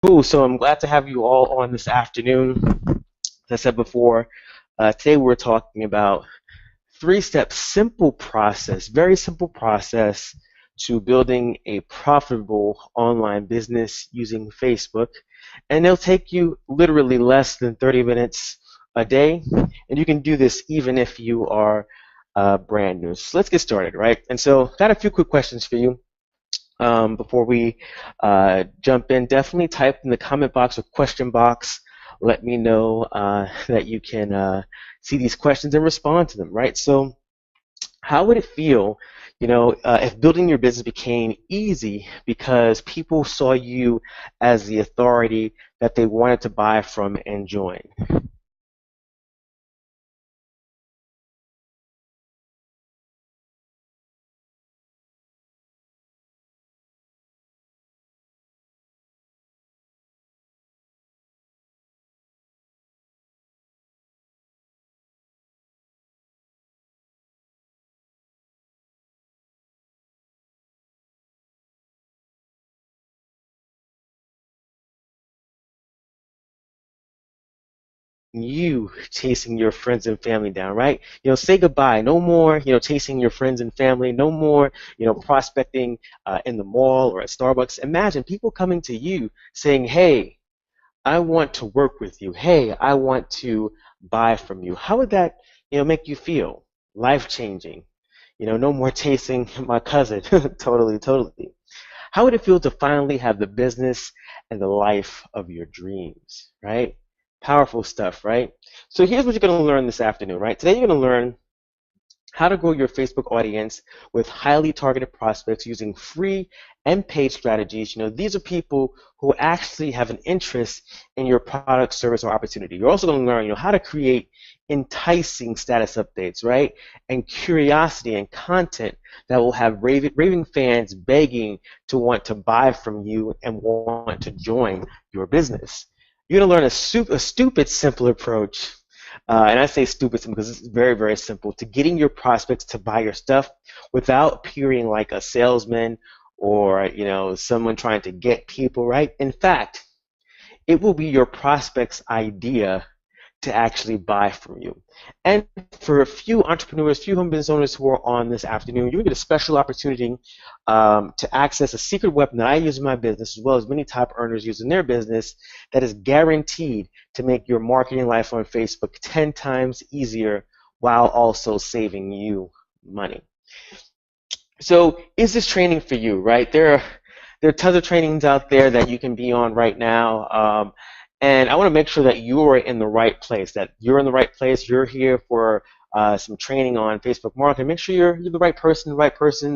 Cool. So I'm glad to have you all on this afternoon. As I said before, today we're talking about three-step simple process, very simple process to building a profitable online business using Facebook. And it'll take you literally less than 30 minutes a day. And you can do this even if you are brand new. So let's get started, right? And so got a few quick questions for you. Before we jump in, definitely type in the comment box or question box. Let me know that you can see these questions and respond to them, right? So, how would it feel, if building your business became easy because people saw you as the authority that they wanted to buy from and join? You chasing your friends and family down, right? Say goodbye. No more, chasing your friends and family. No more, prospecting in the mall or at Starbucks. Imagine people coming to you saying, "Hey, I want to work with you. Hey, I want to buy from you." How would that, make you feel? Life changing. No more chasing my cousin. Totally, totally. How would it feel to finally have the business and the life of your dreams, right? Powerful stuff, right? So here's what you're going to learn this afternoon, right? Today you're going to learn how to grow your Facebook audience with highly targeted prospects using free and paid strategies. These are people who actually have an interest in your product, service, or opportunity. You're also going to learn, how to create enticing status updates, right? And curiosity and content that will have raving fans begging to want to buy from you and want to join your business. You're going to learn a stupid, simple approach, and I say stupid because it's very, very simple, to getting your prospects to buy your stuff without appearing like a salesman or, someone trying to get people, right? In fact, it will be your prospect's idea to actually buy from you. And for a few entrepreneurs, few home business owners who are on this afternoon, you will get a special opportunity to access a secret weapon that I use in my business, as well as many top earners use in their business, that is guaranteed to make your marketing life on Facebook 10 times easier while also saving you money. So is this training for you, right? There are tons of trainings out there that you can be on right now. And I want to make sure that you are in the right place, that you're in the right place. You're here for some training on Facebook marketing. Make sure you're the right person in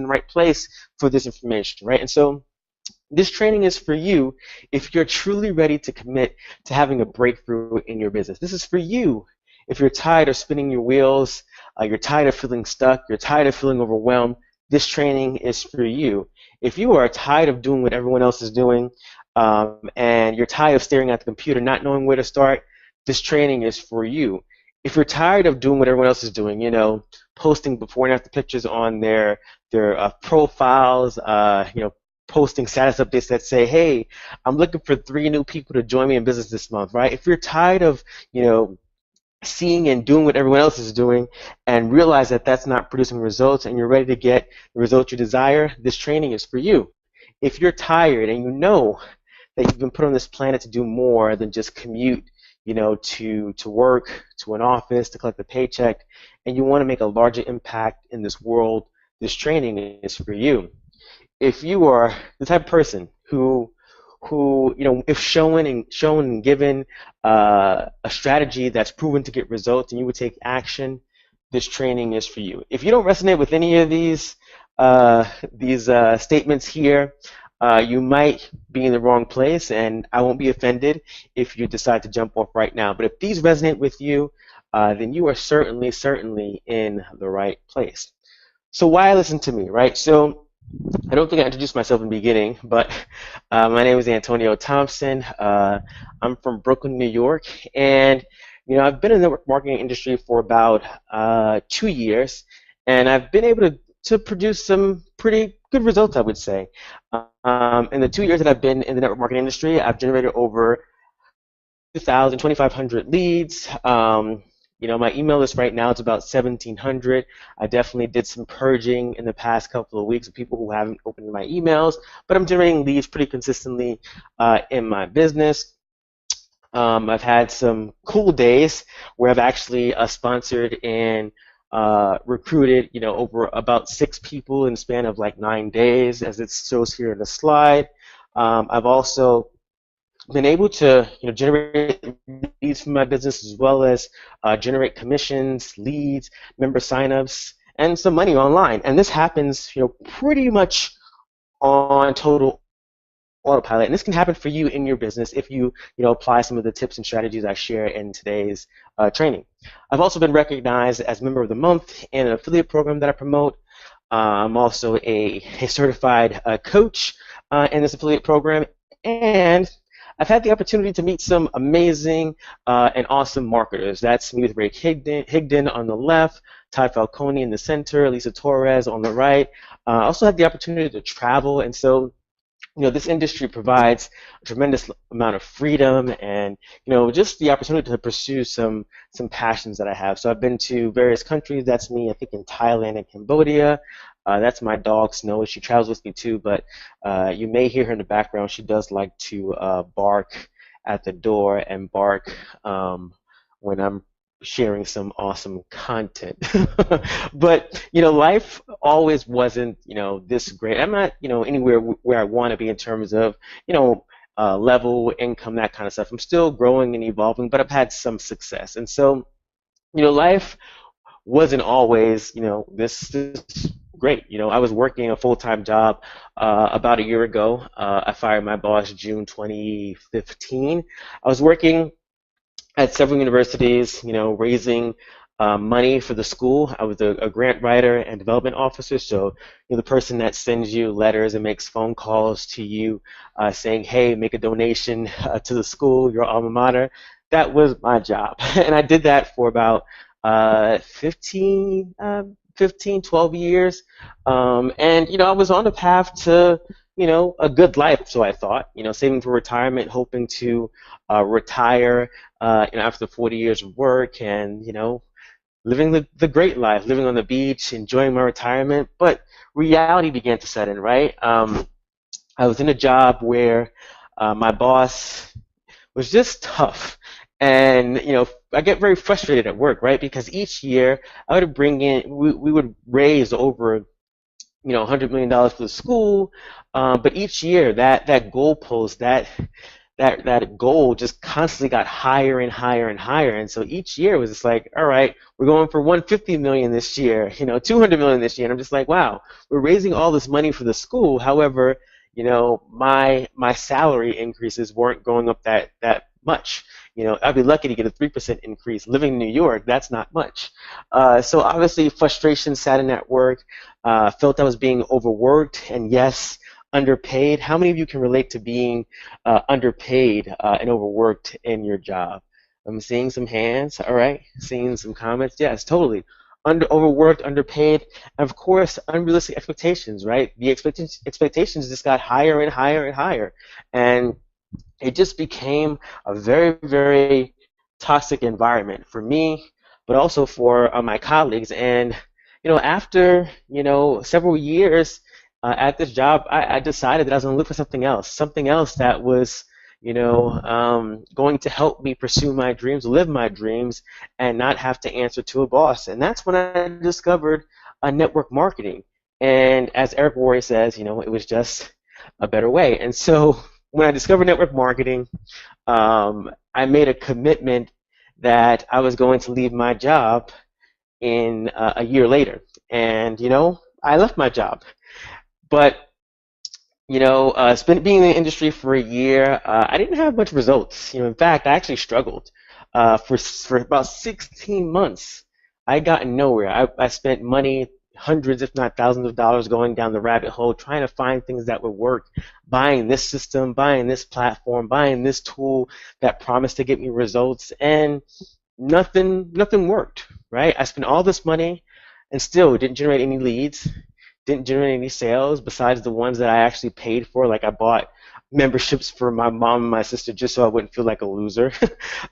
the right place for this information, right? And so this training is for you if you're truly ready to commit to having a breakthrough in your business. This is for you if you're tired of spinning your wheels, you're tired of feeling stuck, you're tired of feeling overwhelmed. This training is for you. If you are tired of doing what everyone else is doing, and you're tired of staring at the computer, not knowing where to start, this training is for you. If you're tired of doing what everyone else is doing, posting before and after pictures on their profiles, posting status updates that say, "Hey, I'm looking for 3 new people to join me in business this month," right? If you're tired of, seeing and doing what everyone else is doing and realize that that's not producing results and you're ready to get the results you desire, this training is for you. If you're tired and you know that you've been put on this planet to do more than just commute, to work, to an office, to collect a paycheck, and you want to make a larger impact in this world, this training is for you. If you are the type of person who if shown and given a strategy that's proven to get results and you would take action, this training is for you. If you don't resonate with any of these statements here, you might be in the wrong place, and I won't be offended if you decide to jump off right now. But if these resonate with you, then you are certainly, certainly in the right place. So why listen to me, right? So I don't think I introduced myself in the beginning, but my name is Antonio Thompson. I'm from Brooklyn, New York, and I've been in the network marketing industry for about 2 years, and I've been able to to produce some pretty good results, I would say. In the 2 years that I've been in the network marketing industry, I've generated over 2,000, 2,500 leads. My email list right now is about 1,700. I definitely did some purging in the past couple of weeks of people who haven't opened my emails, but I'm generating leads pretty consistently in my business. I've had some cool days where I've actually sponsored and recruited, over about 6 people in the span of like 9 days, as it shows here in the slide. I've also been able to, generate leads from my business as well as generate commissions, leads, member signups, and some money online. And this happens, pretty much on total autopilot. And this can happen for you in your business if you, apply some of the tips and strategies I share in today's training. I've also been recognized as Member of the Month in an affiliate program that I promote. I'm also a certified coach in this affiliate program, and I've had the opportunity to meet some amazing and awesome marketers. That's me with Ray Higdon on the left, Ty Falcone in the center, Lisa Torres on the right. I also had the opportunity to travel, and so this industry provides a tremendous amount of freedom and, just the opportunity to pursue some passions that I have. So I've been to various countries. That's me, I think, in Thailand and Cambodia. That's my dog, Snow. She travels with me too, but you may hear her in the background. She does like to bark at the door and bark when I'm sharing some awesome content. But life always wasn't this great. I'm not anywhere where I want to be in terms of level, income, that kind of stuff. I'm still growing and evolving, but I've had some success. And so life wasn't always this great. I was working a full-time job about a year ago. I fired my boss June 2015. I was working at several universities, raising money for the school. I was a grant writer and development officer, so the person that sends you letters and makes phone calls to you saying, hey, make a donation to the school, your alma mater. That was my job. And I did that for about 15, 12 years. And I was on the path to a good life, so I thought, saving for retirement, hoping to retire, after 40 years of work and, living the great life, living on the beach, enjoying my retirement. But reality began to set in, right? I was in a job where my boss was just tough. And, I get very frustrated at work, right? Because each year I would bring in, we would raise over $100 million for the school, but each year that goalpost, that goal just constantly got higher and higher and higher, and so each year was just like, all right, we're going for 150 million this year, 200 million this year, and I'm just like, wow, we're raising all this money for the school. However, my salary increases weren't going up that much. I'd be lucky to get a 3% increase. Living in New York, that's not much. So obviously frustration sat in at work, felt I was being overworked, and yes, underpaid. How many of you can relate to being underpaid and overworked in your job? I'm seeing some hands, all right, seeing some comments. Yes, totally. Overworked, underpaid, and of course, unrealistic expectations, right? The expectations just got higher and higher and higher. And it just became a very, very toxic environment for me, but also for my colleagues. And after several years at this job, I decided that I was going to look for something else that was going to help me pursue my dreams, live my dreams, and not have to answer to a boss. And that's when I discovered network marketing. And as Eric Worre says, it was just a better way. And so when I discovered network marketing, I made a commitment that I was going to leave my job in a year later. And, I left my job. But, being in the industry for a year, I didn't have much results. In fact, I actually struggled. For about 16 months, I got nowhere. I spent money, hundreds if not thousands of dollars, going down the rabbit hole trying to find things that would work, buying this system, buying this platform, buying this tool that promised to get me results, and nothing worked, right? I spent all this money and still didn't generate any leads, didn't generate any sales besides the ones that I actually paid for. Like I bought memberships for my mom and my sister just so I wouldn't feel like a loser.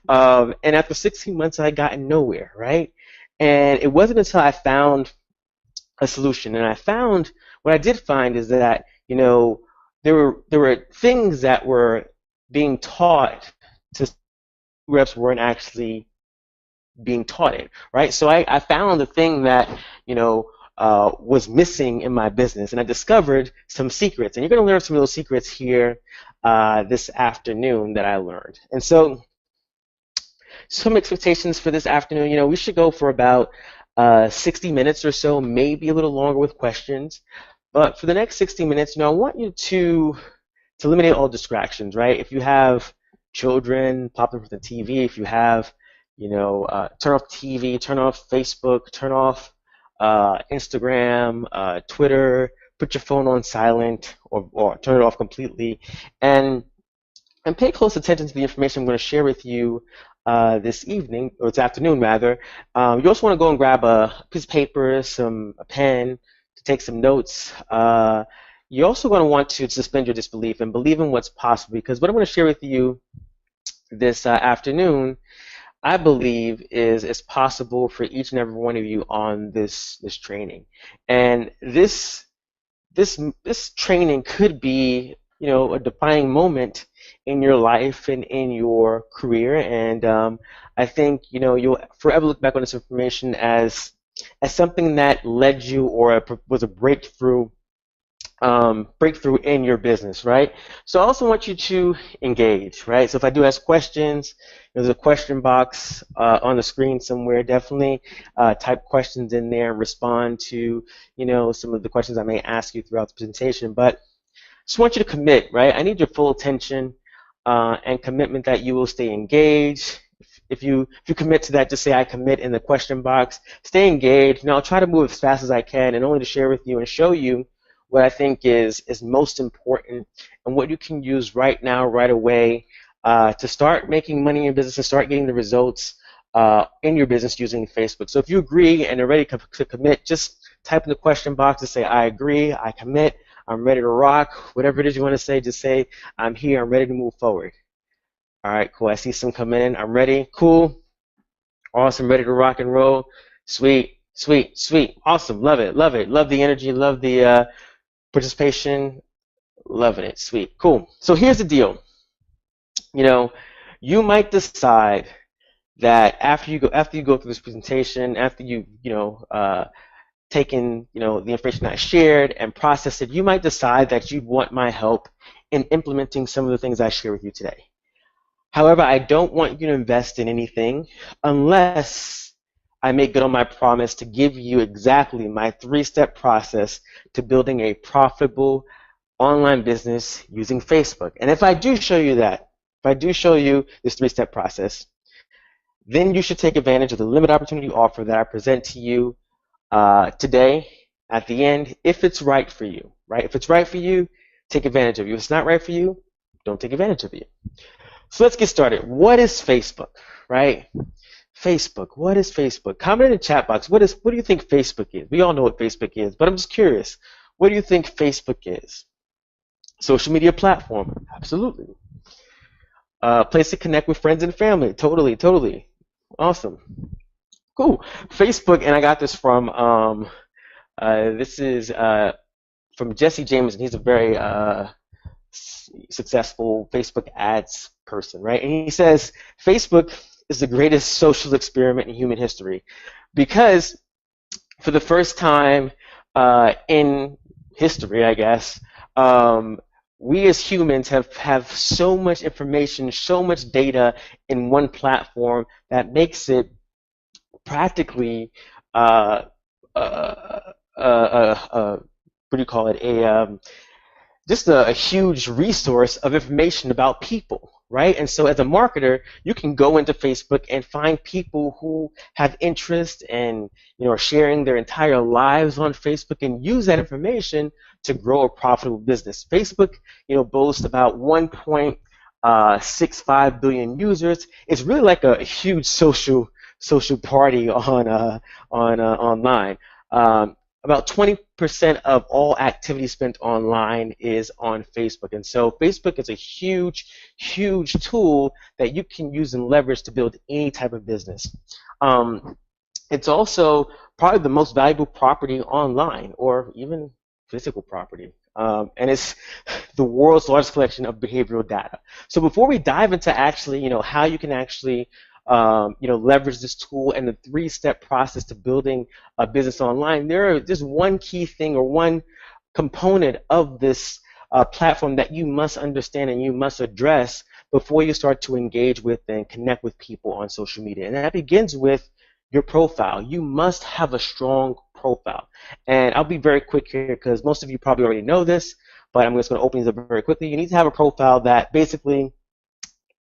And after 16 months, I got nowhere, right? And it wasn't until I found a solution. And I found what I did find is that there were things that were being taught to reps weren't actually being taught it, right? So I found the thing that was missing in my business, and I discovered some secrets. And you're going to learn some of those secrets here this afternoon that I learned. And so some expectations for this afternoon, we should go for about 60 minutes or so, maybe a little longer with questions. But for the next 60 minutes, I want you to eliminate all distractions, right? If you have children, pop them from the TV. If you have, turn off TV, turn off Facebook, turn off Instagram, Twitter, put your phone on silent or turn it off completely, and pay close attention to the information I'm going to share with you this evening, or this afternoon rather. You also want to go and grab a piece of paper, a pen to take some notes. You're also going to want to suspend your disbelief and believe in what's possible, because what I'm going to share with you this afternoon, I believe is possible for each and every one of you on this training. And this training could be, a defining moment in your life and in your career. And I think, you'll forever look back on this information as something that led you or was a breakthrough in your business, right? So I also want you to engage, right? So if I do ask questions, there's a question box on the screen somewhere. Definitely type questions in there and respond to, some of the questions I may ask you throughout the presentation. But just want you to commit, right? I need your full attention and commitment that you will stay engaged. If you commit to that, just say I commit in the question box. Stay engaged. I'll try to move as fast as I can, and only to share with you and show you what I think is most important and what you can use right now, right away, to start making money in your business and start getting the results in your business using Facebook. So if you agree and are ready to commit, just type in the question box and say, I agree, I commit, I'm ready to rock. Whatever it is you want to say, just say, I'm here, I'm ready to move forward. All right, cool. I see some coming in. I'm ready. Cool. Awesome. Ready to rock and roll. Sweet, sweet, sweet. Awesome. Love it, love it. Love the energy, love the participation. Loving it. Sweet. Cool. So here's the deal. You might decide that after you go through this presentation, after you taken the information I shared and processed it, you might decide that you want my help in implementing some of the things I share with you today. However, I don't want you to invest in anything unless I make good on my promise to give you exactly my 3-step process to building a profitable online business using Facebook. And if I do show you that, if I do show you this 3-step process, then you should take advantage of the limited opportunity offer that I present to you today at the end, if it's right for you, right? If it's right for you, take advantage of you. If it's not right for you, don't take advantage of you. So let's get started. What is Facebook, right? Facebook. What is Facebook? Comment in the chat box. What do you think Facebook is? We all know what Facebook is, but I'm just curious. What do you think Facebook is? Social media platform. Absolutely. Place to connect with friends and family. Totally, totally. Awesome. Cool. Facebook, and I got this from this is from Jesse Jameson. He's a very successful Facebook ads person, right? And he says Facebook is the greatest social experiment in human history because for the first time in history, I guess, we as humans have so much information, so much data in one platform that makes it practically what do you call it? Just a huge resource of information about people, right? And so as a marketer, you can go into Facebook and find people who have interest and are sharing their entire lives on Facebook and use that information to grow a profitable business. Facebook, boasts about 1.65 billion users. It's really like a huge social party on online. about 20% of all activity spent online is on Facebook. And so Facebook is a huge, huge tool that you can use and leverage to build any type of business. It's also probably the most valuable property online, or even physical property. And it's the world's largest collection of behavioral data. So before we dive into actually, how you can actually leverage this tool and the three-step process to building a business online, there's one key thing or one component of this platform that you must understand and you must address before you start to engage with and connect with people on social media. And that begins with your profile. You must have a strong profile. And I'll be very quick here because most of you probably already know this, but I'm just going to open these up very quickly. You need to have a profile that basically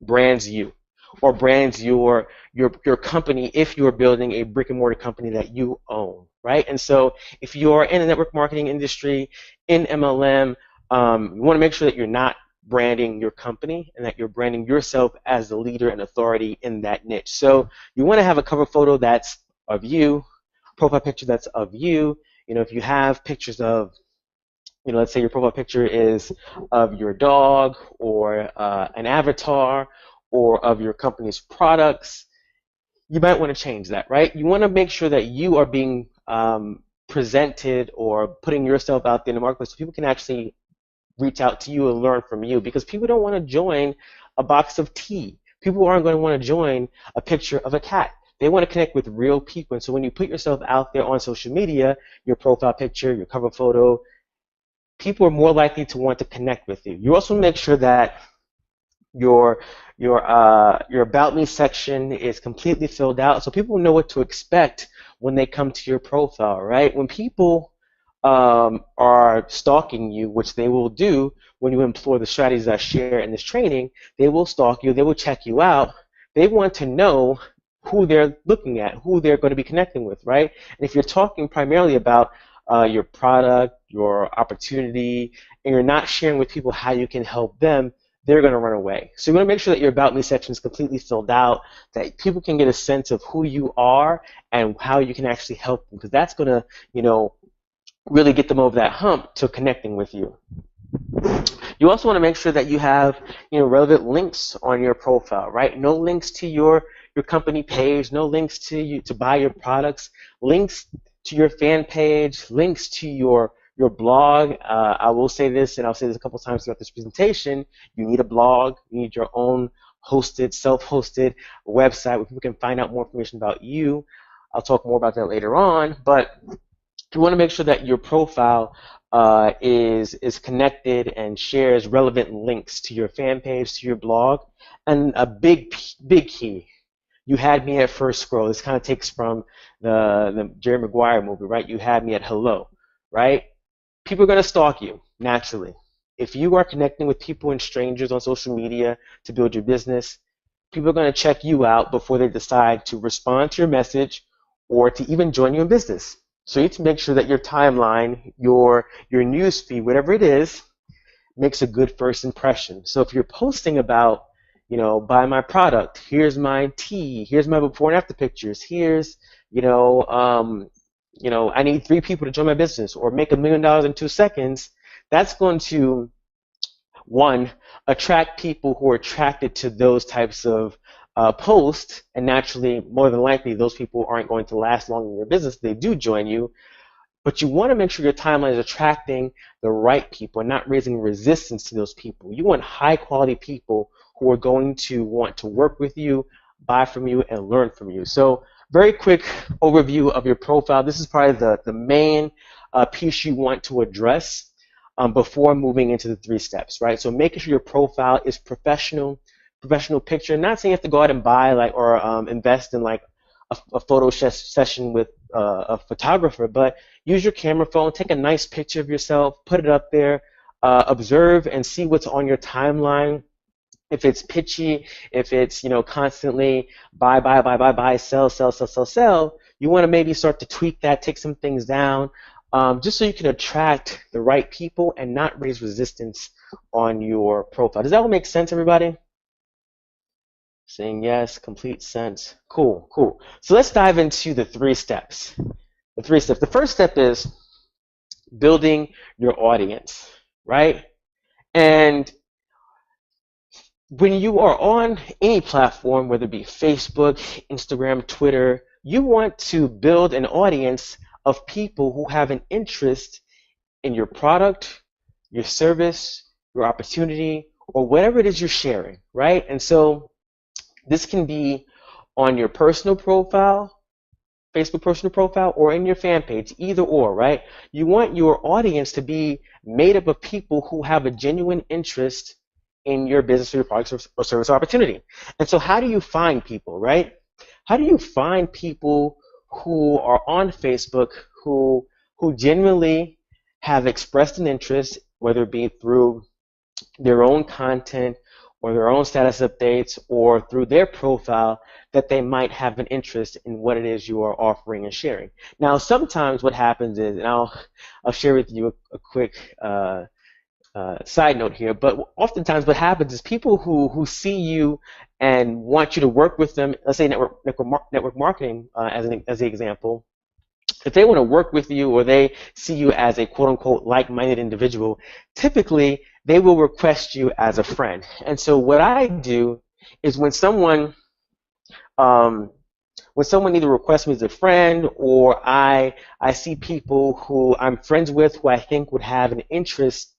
brands you, or brands your company if you're building a brick and mortar company that you own, right? And so if you're in the network marketing industry, in MLM, you want to make sure that you're not branding your company and that you're branding yourself as the leader and authority in that niche. So you want to have a cover photo that's of you, profile picture that's of you. If you have pictures of, let's say your profile picture is of your dog or an avatar or of your company's products, you might want to change that, right? You want to make sure that you are being presented or putting yourself out there in the marketplace so people can actually reach out to you and learn from you, because people don't want to join a box of tea. People aren't going to want to join a picture of a cat. They want to connect with real people. And so when you put yourself out there on social media, your profile picture, your cover photo, people are more likely to want to connect with you. You also make sure that your About Me section is completely filled out so people know what to expect when they come to your profile, right? When people are stalking you, which they will do when you employ the strategies I share in this training, they will stalk you, they will check you out. They want to know who they're looking at, who they're going to be connecting with, right? And if you're talking primarily about your product, your opportunity, and you're not sharing with people how you can help them, they're going to run away. So you want to make sure that your About Me section is completely filled out, that people can get a sense of who you are and how you can actually help them, because that's going to, really get them over that hump to connecting with you. You also want to make sure that you have, relevant links on your profile, right? No links to your company page, no links to you to buy your products, links to your fan page, links to your blog. I will say this, and I'll say this a couple times throughout this presentation. You need a blog. You need your own hosted, self-hosted website where people can find out more information about you. I'll talk more about that later on, but you want to make sure that your profile is connected and shares relevant links to your fan page, to your blog. And a big key, you had me at first scroll. This kind of takes from the Jerry Maguire movie, right? You had me at hello, right? People are going to stalk you, naturally. If you are connecting with people and strangers on social media to build your business, people are going to check you out before they decide to respond to your message or to even join you in business. So you need to make sure that your timeline, your news feed, whatever it is, makes a good first impression. So if you're posting about, buy my product, here's my tea, here's my before and after pictures, here's, I need 3 people to join my business or make $1 million in 2 seconds, that's going to, one, attract people who are attracted to those types of post, and naturally, more than likely, those people aren't going to last long in your business. They do join you, but you want to make sure your timeline is attracting the right people and not raising resistance to those people. You want high-quality people who are going to want to work with you, buy from you, and learn from you. So, very quick overview of your profile. This is probably the main piece you want to address before moving into the 3 steps, right? So, making sure your profile is professional picture. Not saying you have to go out and buy or invest in a photo session with a photographer, but use your camera phone, take a nice picture of yourself, put it up there, observe and see what's on your timeline. If it's pitchy, if it's constantly buy, sell, you want to maybe start to tweak that, take some things down, just so you can attract the right people and not raise resistance on your profile. Does that all make sense, everybody? Saying yes, complete sense. Cool. So let's dive into the 3 steps. The first step is building your audience, right? And when you are on any platform, whether it be Facebook, Instagram, Twitter, you want to build an audience of people who have an interest in your product, your service, your opportunity, or whatever it is you're sharing, right? And so this can be on your personal profile, Facebook personal profile, or in your fan page, either or, right? You want your audience to be made up of people who have a genuine interest in your business or your products or service opportunity. And so how do you find people, right? How do you find people who are on Facebook who genuinely have expressed an interest, whether it be through their own content or their own status updates or through their profile, that they might have an interest in what it is you are offering and sharing? Now, sometimes what happens is, and I'll share with you a quick side note here, but oftentimes what happens is people who see you and want you to work with them, let's say network marketing as an example, if they want to work with you or they see you as a quote-unquote like-minded individual, typically they will request you as a friend. And so what I do is when someone either requests me as a friend or I see people who I'm friends with who I think would have an interest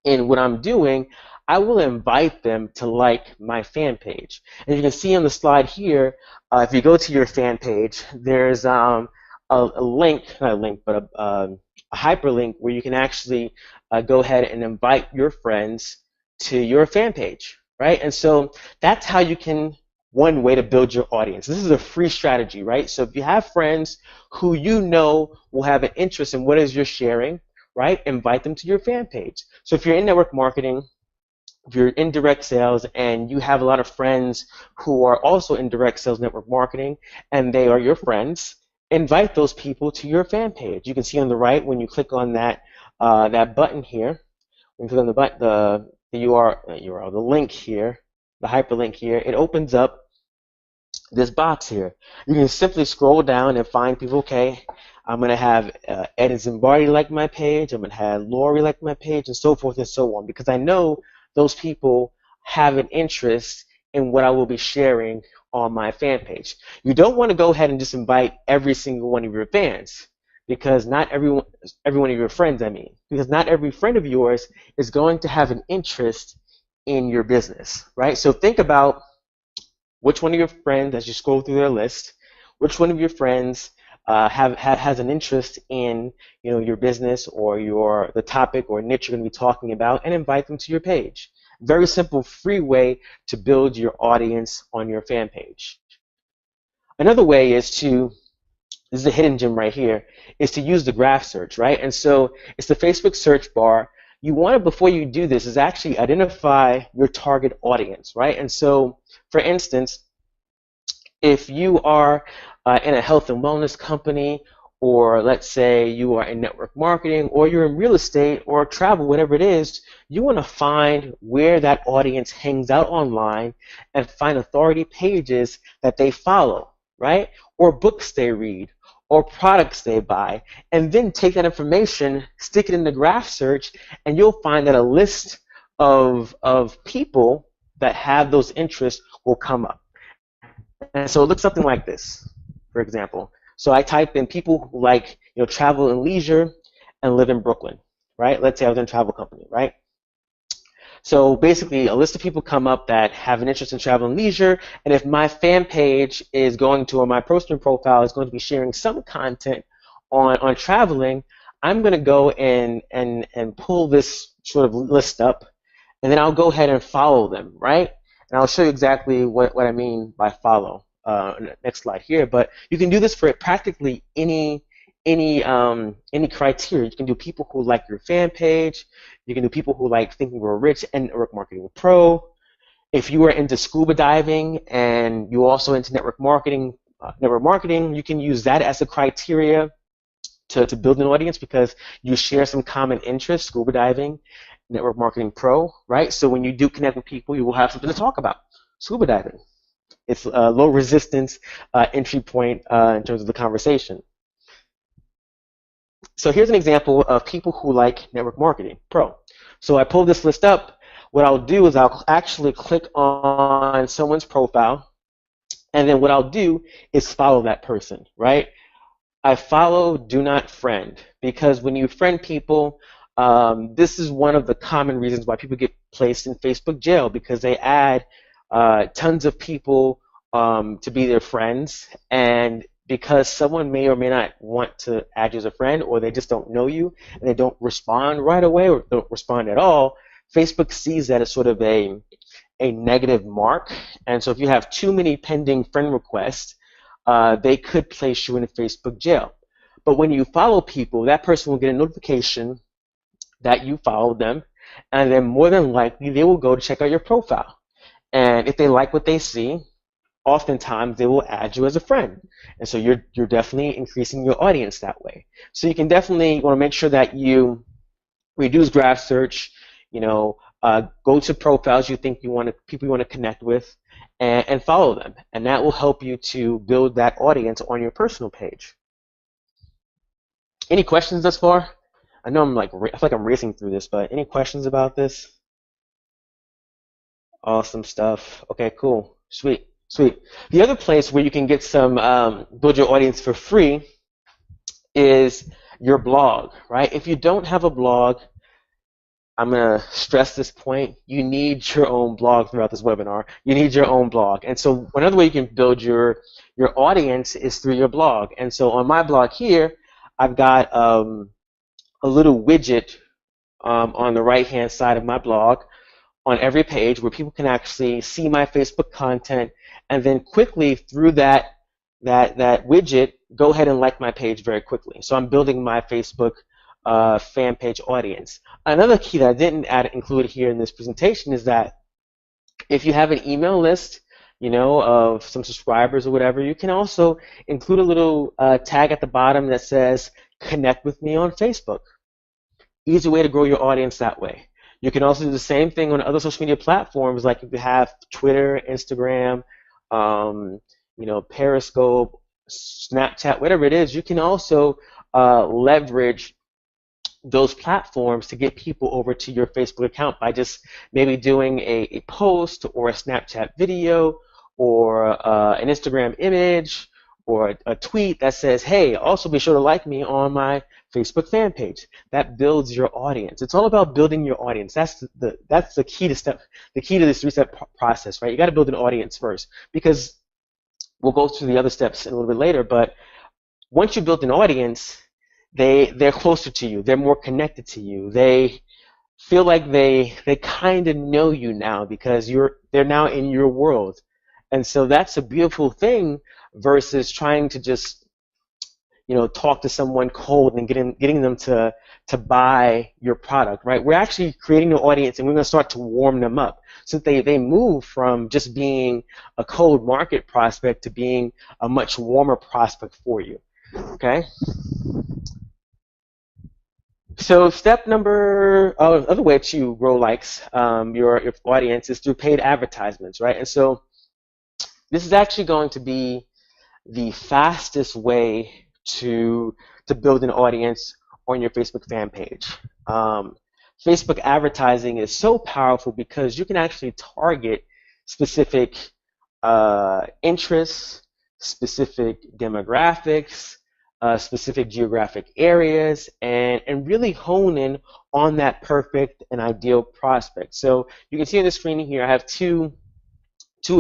in what I'm doing, I will invite them to like my fan page. And you can see on the slide here, if you go to your fan page, there's a link, not a link, but a hyperlink where you can actually go ahead and invite your friends to your fan page, right? And so that's how you can, one way to build your audience. This is a free strategy, right? So if you have friends who you know will have an interest in what it is you're sharing, right, invite them to your fan page. So if you're in network marketing, if you're in direct sales and you have a lot of friends who are also in direct sales network marketing and they are your friends, invite those people to your fan page. You can see on the right when you click on that button here, when you click on the URL, the link here, the hyperlink here, it opens up this box here. You can simply scroll down and find people. Okay, I'm going to have Ed and Zimbardi like my page, I'm going to have Lori like my page, and so forth and so on, because I know those people have an interest in what I will be sharing on my fan page. You don't want to go ahead and just invite every single one of your fans, because not every one of your friends, because not every friend of yours is going to have an interest in your business, right? So think about which one of your friends, as you scroll through their list, which one of your friends has an interest in your business or the topic or niche you're going to be talking about, and invite them to your page. Very simple, free way to build your audience on your fan page. Another way is this is a hidden gem right here, is to use the graph search, right? And so it's the Facebook search bar. You want to, before you do this, is actually identify your target audience, right? And so, for instance, if you are in a health and wellness company, or let's say you are in network marketing, or you're in real estate or travel, whatever it is, you want to find where that audience hangs out online and find authority pages that they follow, right? Or books they read, or products they buy, and then take that information, stick it in the graph search, and you'll find that a list of people that have those interests will come up. And so it looks something like this, for example. So I type in people who like travel and leisure and live in Brooklyn, right? Let's say I was in a travel company, right? So basically, a list of people come up that have an interest in travel and leisure, and if my fan page is going to, or my personal profile is going to be sharing some content on traveling, I'm going to go and pull this sort of list up, and then I'll go ahead and follow them, right? And I'll show you exactly what I mean by follow. Next slide here, but you can do this for practically any criteria. You can do people who like your fan page. You can do people who like Think and Grow Rich and Network Marketing Pro. If you are into scuba diving and you also into network marketing, you can use that as a criteria to build an audience, because you share some common interests, scuba diving, Network Marketing Pro, right? So when you do connect with people, you will have something to talk about. Scuba diving. It's a low resistance entry point in terms of the conversation. So here's an example of people who like Network Marketing Pro. So I pulled this list up. What I'll do is I'll actually click on someone's profile, and then what I'll do is follow that person, right? I follow, do not friend, because when you friend people, this is one of the common reasons why people get placed in Facebook jail, because they add tons of people to be their friends, and because someone may or may not want to add you as a friend, or they just don't know you and they don't respond right away or don't respond at all, Facebook sees that as sort of a negative mark. And so if you have too many pending friend requests, they could place you in Facebook jail. But when you follow people, that person will get a notification that you followed them, and then more than likely they will go to check out your profile. And if they like what they see, oftentimes they will add you as a friend. And so you're definitely increasing your audience that way. So you can definitely want to make sure that you reduce graph search, go to profiles you think people you want to connect with, and follow them. And that will help you to build that audience on your personal page. Any questions thus far? I know I feel like I'm racing through this, but any questions about this? Awesome stuff. Okay, cool. Sweet. The other place where you can get some build your audience for free is your blog, right? If you don't have a blog, I'm going to stress this point. You need your own blog throughout this webinar. You need your own blog. And so another way you can build your audience is through your blog. And so on my blog here, I've got a little widget on the right-hand side of my blog on every page where people can actually see my Facebook content, and then quickly through that widget, go ahead and like my page very quickly. So I'm building my Facebook fan page audience. Another key that I didn't include here in this presentation is that if you have an email list, of some subscribers or whatever, you can also include a little tag at the bottom that says, connect with me on Facebook. Easy way to grow your audience that way. You can also do the same thing on other social media platforms, like if you have Twitter, Instagram, Periscope, Snapchat, whatever it is. You can also leverage those platforms to get people over to your Facebook account by just maybe doing a post or a Snapchat video or an Instagram image or a tweet that says, hey, also be sure to like me on my Facebook fan page. That builds your audience. It's all about building your audience. That's the key to this three-step process, right? You got to build an audience first, because we'll go through the other steps a little bit later, but once you build an audience, they're closer to you. They're more connected to you. They feel like they kind of know you now because they're now in your world. And so that's a beautiful thing versus trying to just talk to someone cold and getting them to buy your product, right? We're actually creating an audience, and we're going to start to warm them up so that they move from just being a cold market prospect to being a much warmer prospect for you, okay? So other way to grow likes your audience is through paid advertisements, right? And so this is actually going to be the fastest way to build an audience on your Facebook fan page. Facebook advertising is so powerful because you can actually target specific interests, specific demographics, specific geographic areas, and really hone in on that perfect and ideal prospect. So you can see on the screen here, I have two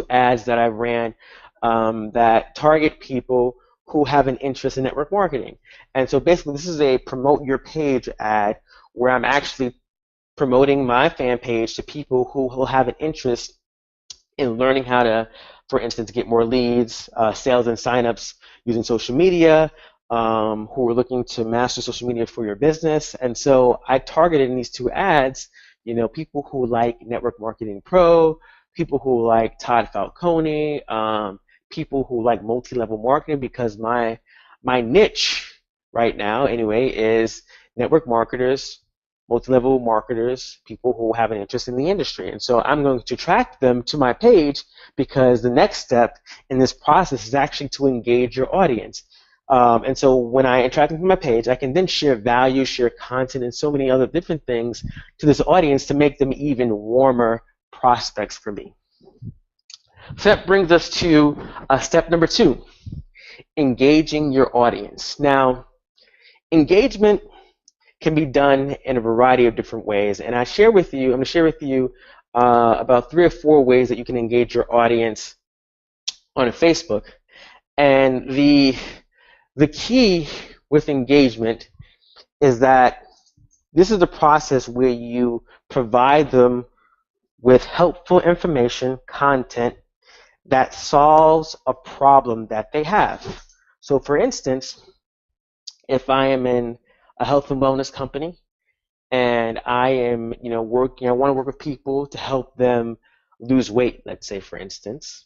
ads that I ran that target people who have an interest in network marketing. And so basically this is a promote your page ad where I'm actually promoting my fan page to people who will have an interest in learning how to, for instance, get more leads, sales and signups using social media, who are looking to master social media for your business. And so I targeted in these two ads, people who like Network Marketing Pro, people who like Todd Falcone, people who like multi-level marketing, because my niche right now anyway is network marketers, multi-level marketers, people who have an interest in the industry. And so I'm going to attract them to my page because the next step in this process is actually to engage your audience. And so when I interact with my page, I can then share value, share content, and so many other different things to this audience to make them even warmer prospects for me. So that brings us to step number 2, engaging your audience. Now, engagement can be done in a variety of different ways, and I'm going to share with you about 3 or 4 ways that you can engage your audience on Facebook. And the key with engagement is that this is the process where you provide them with helpful information, content that solves a problem that they have. So for instance, if I am in a health and wellness company and I am, I want to work with people to help them lose weight, let's say for instance,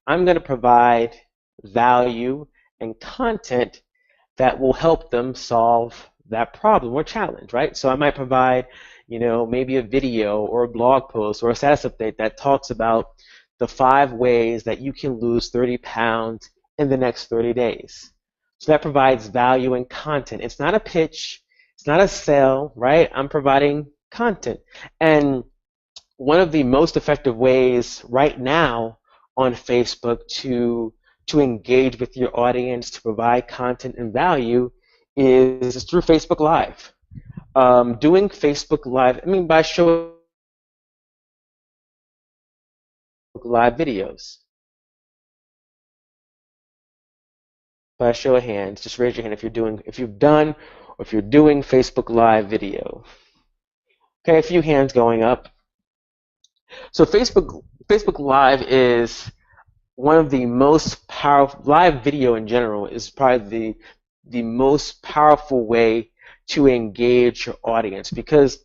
I'm going to provide value and content that will help them solve that problem or challenge, right? So I might provide, maybe a video or a blog post or a status update that talks about the 5 ways that you can lose 30 pounds in the next 30 days. So that provides value and content. It's not a pitch, it's not a sale, right? I'm providing content. And one of the most effective ways right now on Facebook to engage with your audience, to provide content and value is through Facebook Live. Doing Facebook Live, by showing live videos. By a show of hands, just raise your hand if you've done or if you're doing Facebook Live video. Okay, a few hands going up. So Facebook Live is one of the most powerful, live video in general is probably the most powerful way to engage your audience, because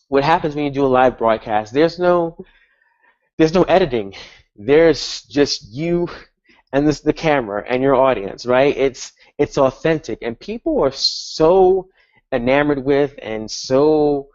what happens when you do a live broadcast, there's no editing. There's just you and the camera and your audience, right? It's authentic, and people are so enamored with and so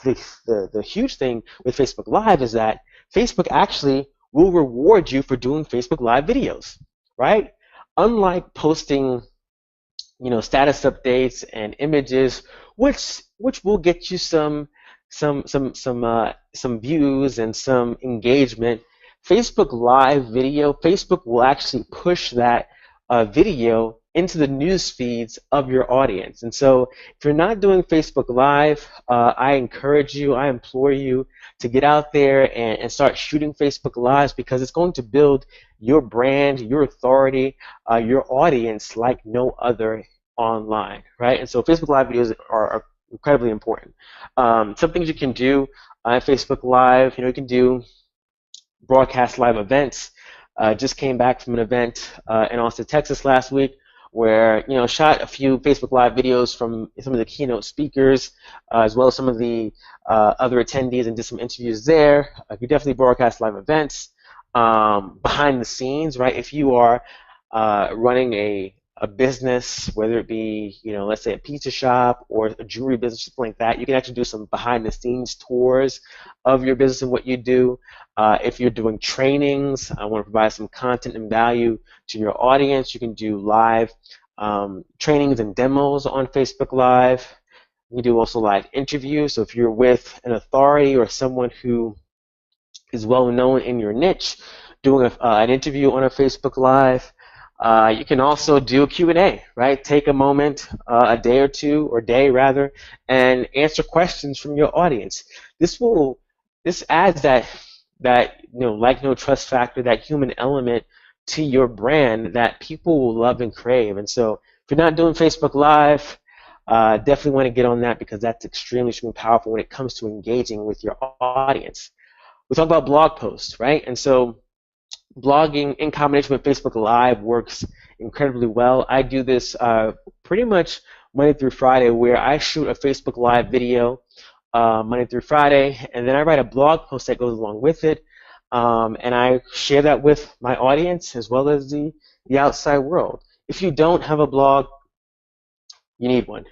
the huge thing with Facebook Live is that Facebook actually will reward you for doing Facebook Live videos, right? Unlike posting, status updates and images, which will get you some views and some engagement. Facebook Live video, Facebook will actually push that video into the news feeds of your audience. And so if you're not doing Facebook Live, I implore you to get out there and start shooting Facebook Lives, because it's going to build your brand, your authority, your audience like no other online, right? And so Facebook Live videos are incredibly important. Some things you can do on Facebook Live, you can do broadcast live events. Just came back from an event in Austin, Texas last week, where shot a few Facebook Live videos from some of the keynote speakers, as well as some of the other attendees, and did some interviews there. You definitely broadcast live events behind the scenes, right? If you are running a business, whether it be let's say a pizza shop or a jewelry business, something like that, you can actually do some behind the scenes tours of your business and what you do. If you're doing trainings, I want to provide some content and value to your audience. You can do live trainings and demos on Facebook Live. You do also live interviews. So if you're with an authority or someone who is well known in your niche, doing an interview on a Facebook Live. You can also do a Q&A, right? Take a moment, a day or two, or day rather, and answer questions from your audience. This adds that like no trust factor, that human element to your brand that people will love and crave. And so if you're not doing Facebook Live, definitely want to get on that, because that's extremely powerful when it comes to engaging with your audience. We talk about blog posts, right? And so blogging in combination with Facebook Live works incredibly well. I do this pretty much Monday through Friday, where I shoot a Facebook Live video Monday through Friday, and then I write a blog post that goes along with it, and I share that with my audience as well as the outside world. If you don't have a blog, you need one.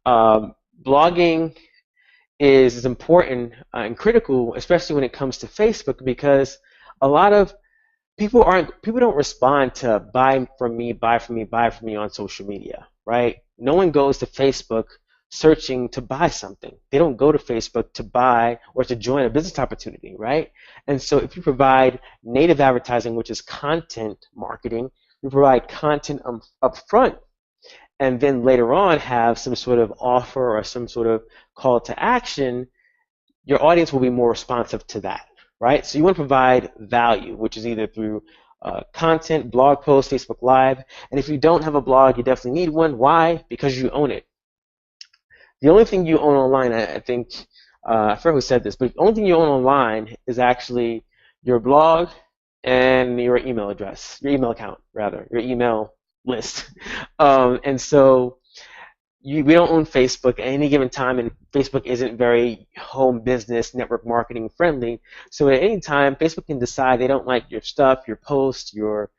Blogging is important and critical, especially when it comes to Facebook, because a lot of people don't respond to buy from me, buy from me, buy from me on social media, right? No one goes to Facebook searching to buy something. They don't go to Facebook to buy or to join a business opportunity, right? And so if you provide native advertising, which is content marketing, you provide content up front, and then later on have some sort of offer or some sort of call to action, your audience will be more responsive to that, right? So you want to provide value, which is either through content, blog posts, Facebook Live. And if you don't have a blog, you definitely need one. Why? Because you own it. The only thing you own online, I think, I forget who said this, but the only thing you own online is actually your blog and your email address, your email account, rather, your email list. And so we don't own Facebook at any given time, and Facebook isn't very home business network marketing friendly. So at any time, Facebook can decide they don't like your stuff, your posts, your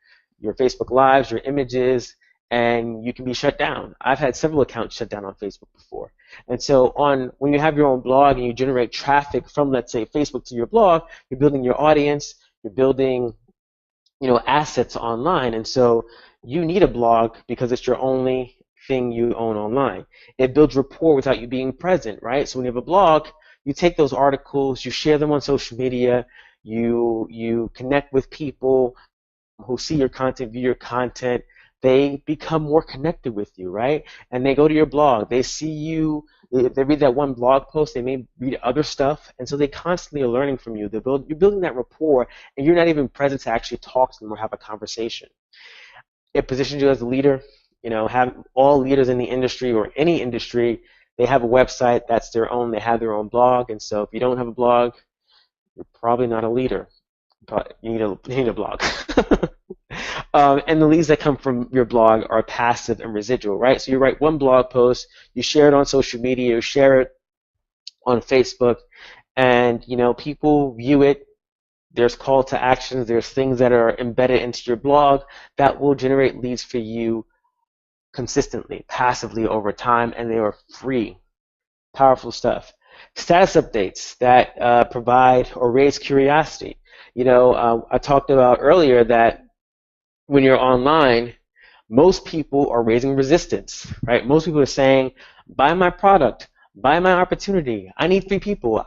Facebook Lives, your images, and you can be shut down. I've had several accounts shut down on Facebook before. And so when you have your own blog and you generate traffic from, let's say, Facebook to your blog, you're building your audience, you're building, assets online. And so you need a blog because it's your only thing you own online. It builds rapport without you being present, right? So when you have a blog, you take those articles, you share them on social media, you connect with people who see your content, view your content. They become more connected with you, right? And they go to your blog. They see you. They read that one blog post. They may read other stuff, and so they constantly are learning from you. You're building that rapport, and you're not even present to actually talk to them or have a conversation. It positions you as a leader. Have all leaders in the industry or any industry, they have a website that's their own. They have their own blog, and so if you don't have a blog, you're probably not a leader. But you need a blog. And the leads that come from your blog are passive and residual, right? So you write one blog post, you share it on social media, you share it on Facebook, and people view it. There's call to actions, there's things that are embedded into your blog that will generate leads for you consistently, passively over time, and they are free. Powerful stuff. Status updates that provide or raise curiosity. I talked about earlier that when you're online, most people are raising resistance, right? Most people are saying, buy my product, buy my opportunity. I need 3 people.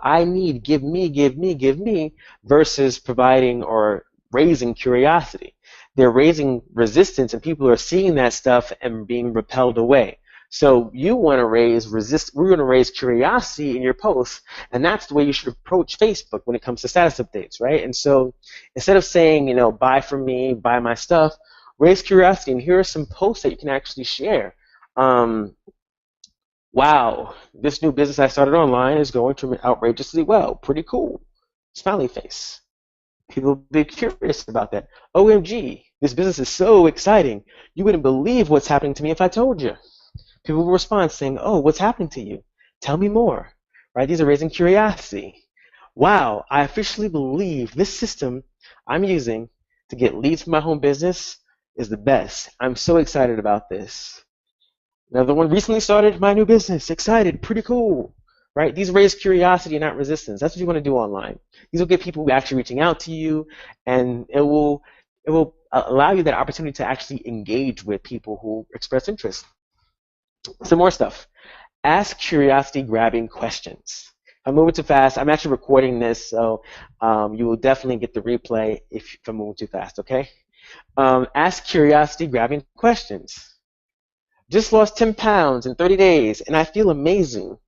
Give me, versus providing or raising curiosity. They're raising resistance, and people are seeing that stuff and being repelled away. So you want to we're going to raise curiosity in your posts, and that's the way you should approach Facebook when it comes to status updates, right? And so instead of saying, buy from me, buy my stuff, raise curiosity, and here are some posts that you can actually share. Wow, this new business I started online is going outrageously well. Pretty cool. Smiley face. People will be curious about that. OMG, this business is so exciting. You wouldn't believe what's happening to me if I told you. People will respond saying, oh, what's happening to you? Tell me more, right? These are raising curiosity. Wow, I officially believe this system I'm using to get leads for my home business is the best. I'm so excited about this. Another one, recently started my new business. Excited, pretty cool, right? These raise curiosity and not resistance. That's what you want to do online. These will get people actually reaching out to you, and it will allow you that opportunity to actually engage with people who express interest. Some more stuff. Ask curiosity-grabbing questions. I'm moving too fast. I'm actually recording this, so you will definitely get the replay if I'm moving too fast, okay? Ask curiosity-grabbing questions. Just lost 10 pounds in 30 days, and I feel amazing.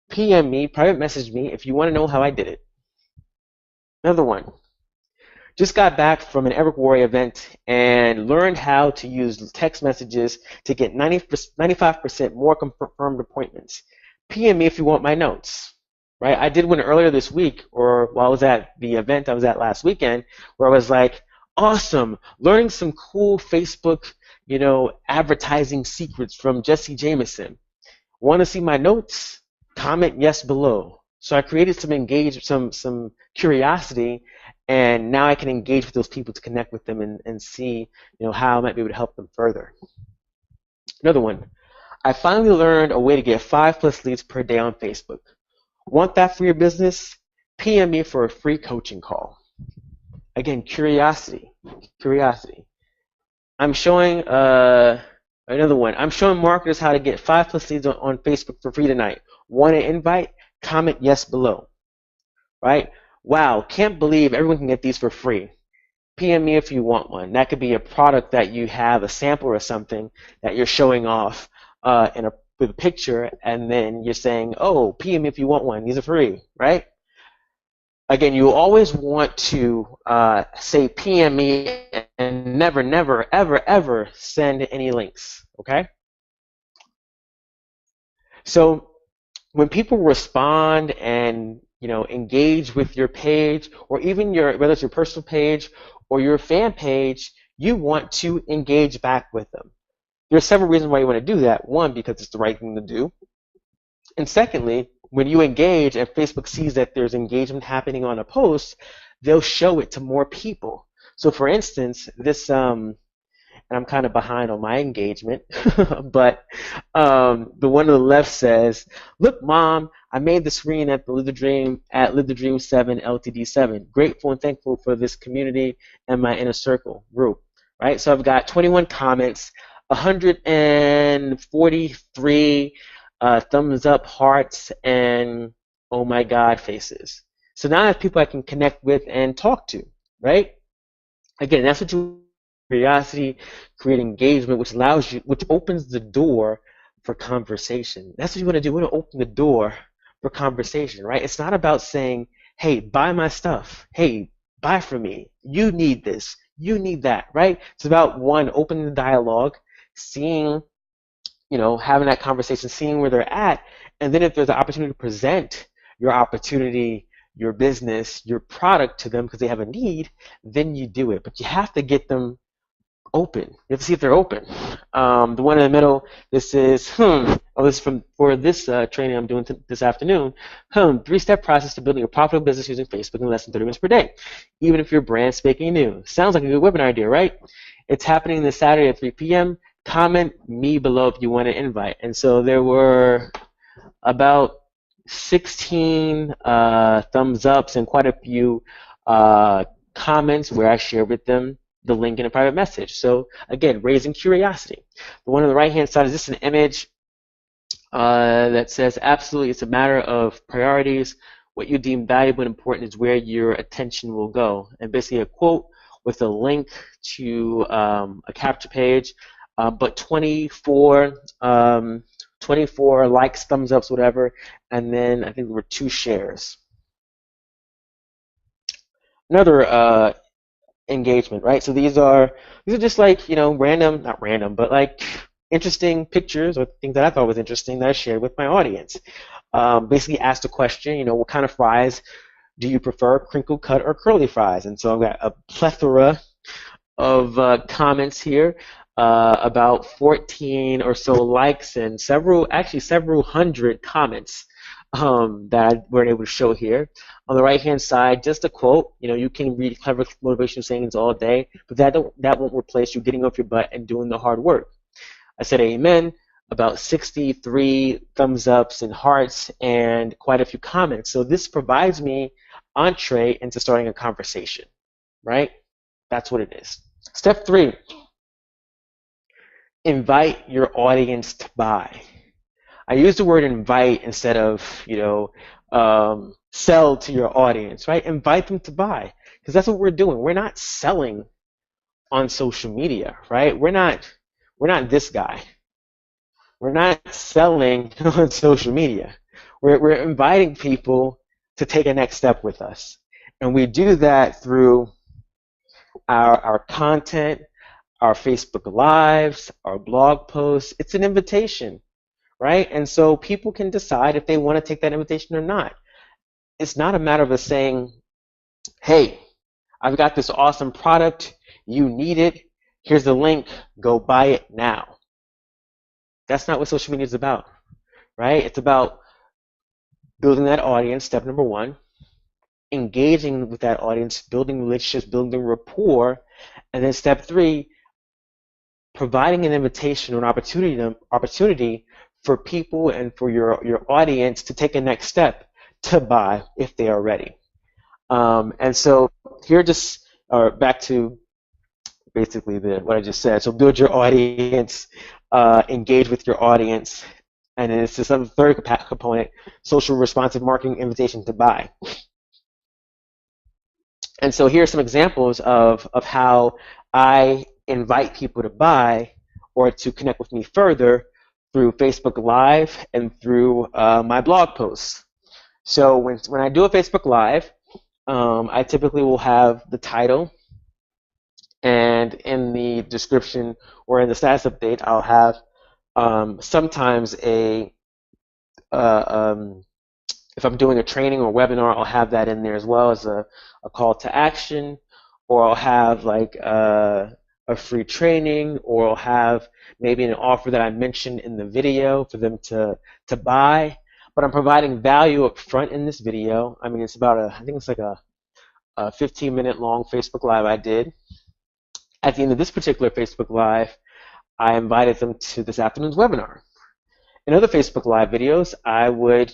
PM me, private message me if you want to know how I did it. Another one. Just got back from an Eric Worre event and learned how to use text messages to get 95% more confirmed appointments. PM me if you want my notes, right? I did one earlier this week, or while I was at the event I was at last weekend, where I was like, Awesome. Learning some cool Facebook, advertising secrets from Jesse Jameson. Want to see my notes? Comment yes below. So I created some curiosity, and now I can engage with those people to connect with them and see, how I might be able to help them further. Another one. I finally learned a way to get 5+ leads per day on Facebook. Want that for your business? PM me for a free coaching call. Again, curiosity. Curiosity. I'm showing another one. I'm showing marketers how to get 5+ leads on Facebook for free tonight. Want an invite? Comment yes below. Right? Wow, can't believe everyone can get these for free. PM me if you want one. That could be a product that you have, a sample or something that you're showing off with a picture, and then you're saying, oh, PM me if you want one. These are free, right? Again, you always want to say PM me and never, never, ever, ever send any links, okay? So when people respond and engage with your page, or even whether it's your personal page or your fan page, you want to engage back with them. There are several reasons why you want to do that. One, because it's the right thing to do. And secondly, when you engage and Facebook sees that there's engagement happening on a post, they'll show it to more people. So for instance, this, and I'm kind of behind on my engagement, but the one on the left says, look, Mom, I made the screen at the Live the Dream 7 LTD 7. Grateful and thankful for this community and my inner circle group, right? So I've got 21 comments, 143 thumbs up, hearts, and oh my God faces. So now I have people I can connect with and talk to, right? Again, that's what you curiosity, create engagement, which opens the door for conversation. That's what you want to do. We want to open the door for conversation, right? It's not about saying, hey, buy my stuff. Hey, buy from me. You need this. You need that, right? It's about, one, opening the dialogue, seeing, having that conversation, seeing where they're at, and then if there's an opportunity to present your opportunity, your business, your product to them because they have a need, then you do it. But you have to get them open. You have to see if they're open. The one in the middle, this is, this is for this training I'm doing this afternoon. 3-step process to building a profitable business using Facebook in less than 30 minutes per day, even if your brand's speaking new. Sounds like a good webinar idea, right? It's happening this Saturday at 3 p.m. Comment me below if you want an invite. And so there were about 16 thumbs ups and quite a few comments where I shared with them the link in a private message. So again, raising curiosity. The one on the right hand side is just an image that says, absolutely, it's a matter of priorities. What you deem valuable and important is where your attention will go. And basically a quote with a link to a capture page, but 24 likes, thumbs ups, whatever, and then I think there were 2 shares. Another engagement, right? So these are just like, random, not random, but like interesting pictures or things that I thought was interesting that I shared with my audience. Basically asked a question, what kind of fries do you prefer, crinkle cut or curly fries? And so I've got a plethora of comments here, about 14 or so likes and several hundred comments that I weren't able to show here. On the right-hand side, just a quote. You can read clever motivational sayings all day, but that won't replace you getting off your butt and doing the hard work. I said amen. About 63 thumbs ups and hearts and quite a few comments. So this provides me entree into starting a conversation, right? That's what it is. Step 3, invite your audience to buy. I use the word invite instead of, sell to your audience, right? Invite them to buy, because that's what we're doing. We're not selling on social media, right? We're not this guy. We're not selling on social media. We're inviting people to take a next step with us. And we do that through our content, our Facebook Lives, our blog posts. It's an invitation, right? And so people can decide if they want to take that invitation or not. It's not a matter of us saying, hey, I've got this awesome product. You need it. Here's the link. Go buy it now. That's not what social media is about, right? It's about building that audience, step number one, engaging with that audience, building relationships, building rapport, and then step three, providing an invitation or an opportunity for people and for your audience to take a next step to buy if they are ready. And so here just back to basically what I just said. So build your audience, engage with your audience, and then it's this other third component, social responsive marketing, invitation to buy. And so here are some examples of how I invite people to buy or to connect with me further through Facebook Live and through my blog posts. So when I do a Facebook Live, I typically will have the title, and in the description or in the status update, I'll have sometimes if I'm doing a training or webinar, I'll have that in there as well as a call to action, or I'll have like a free training, or I'll have maybe an offer that I mentioned in the video for them to buy. But I'm providing value up front in this video. I mean, it's about I think it's like a 15-minute long Facebook Live I did. At the end of this particular Facebook Live, I invited them to this afternoon's webinar. In other Facebook Live videos, I would,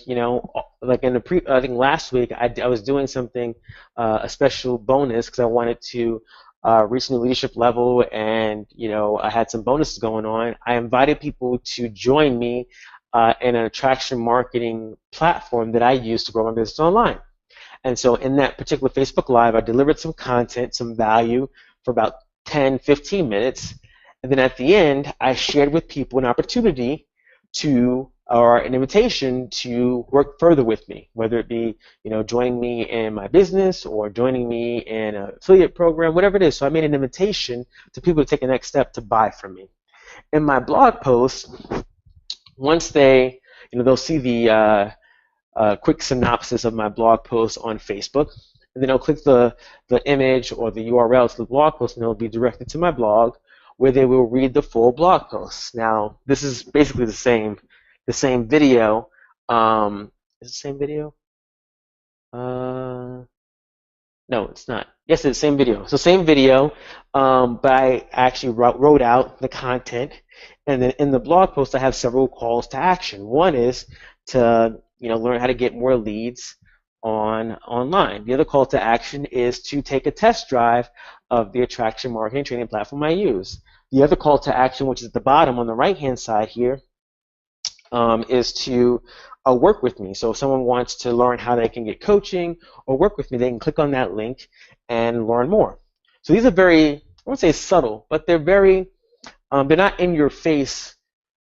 like in the I think last week, I was doing something, a special bonus because I wanted to reach a new leadership level, and I had some bonuses going on. I invited people to join me in an attraction marketing platform that I use to grow my business online. And so in that particular Facebook Live, I delivered some content, some value for about 10, 15 minutes. And then at the end, I shared with people an opportunity or an invitation to work further with me, whether it be, joining me in my business or joining me in an affiliate program, whatever it is. So I made an invitation to people to take the next step to buy from me. In my blog post, once they'll see the quick synopsis of my blog post on Facebook, and then they'll click the image or the URL to the blog post, and they'll be directed to my blog, where they will read the full blog post. Now, this is basically the same video. Is it the same video? No, it's not. Yes, it's the same video. So same video, but I actually wrote out the content, and then in the blog post, I have several calls to action. One is to learn how to get more leads online. The other call to action is to take a test drive of the attraction marketing training platform I use. The other call to action, which is at the bottom on the right-hand side here, is to work with me. So if someone wants to learn how they can get coaching or work with me, they can click on that link and learn more. So these are very, I won't say subtle, but they're very, they're not in your face